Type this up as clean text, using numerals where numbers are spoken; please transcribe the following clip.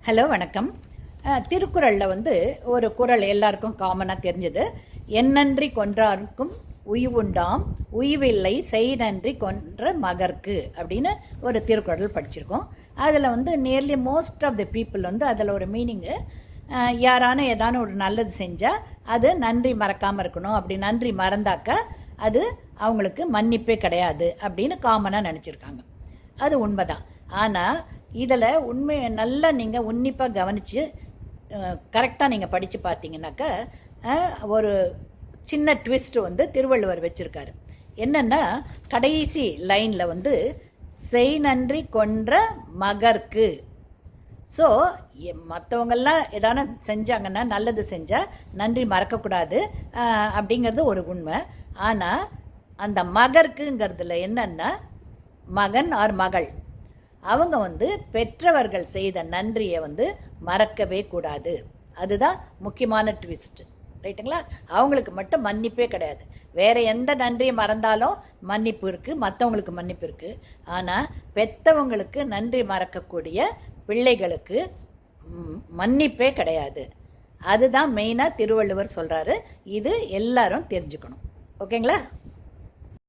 Hello வணக்கம். திருக்குறளில் ஒரு குறள் எல்லாருக்கும் காமனாக தெரிஞ்சது. எந்நன்றி கொன்றார்க்கும் உய்வுண்டாம், உய்வில்லை செய் நன்றி கொன்ற மகர்க்கு அப்படின்னு ஒரு திருக்குறள் படிச்சிருக்கோம். அதில் nearly most of the people அதில் ஒரு மீனிங்கு, யாரான ஏதான ஒரு நல்லது செஞ்சால் அது நன்றி மறக்காமல் இருக்கணும். அப்படி நன்றி மறந்தாக்கா அது அவங்களுக்கு மன்னிப்பே கிடையாது அப்படின்னு காமனாக நினச்சிருக்காங்க. அது உண்மைதான். ஆனால் இதில் நல்லா நீங்கள் உன்னிப்பாக கவனித்து கரெக்டாக நீங்கள் படித்து பார்த்தீங்கன்னாக்கா ஒரு சின்ன ட்விஸ்ட் திருவள்ளுவர் வச்சுருக்காரு. என்னென்னா, கடைசி லைனில் செய் நன்றி கொன்ற மகர்க்கு. ஸோ மற்றவங்கெல்லாம் எதான செஞ்சாங்கன்னா, நல்லது செஞ்சால் நன்றி மறக்கக்கூடாது அப்படிங்கிறது ஒரு உண்மை. ஆனால் அந்த மகர்க்குங்கிறதுல என்னன்னா, மகன் ஆர் மகள் அவங்க பெற்றவர்கள் செய்த நன்றியை மறக்கவே கூடாது. அதுதான் முக்கியமான ட்விஸ்ட், ரைட்டுங்களா? அவங்களுக்கு மட்டும் மன்னிப்பே கிடையாது. வேற எந்த நன்றியை மறந்தாலும் மன்னிப்பு இருக்குது, மற்றவங்களுக்கு மன்னிப்பு இருக்குது. ஆனால் பெற்றவங்களுக்கு நன்றி மறக்கக்கூடிய பிள்ளைகளுக்கு மன்னிப்பே கிடையாது. அதுதான் மெயினாக திருவள்ளுவர் சொல்கிறாரு. இது எல்லாரும் தெரிஞ்சுக்கணும். ஓகேங்களா?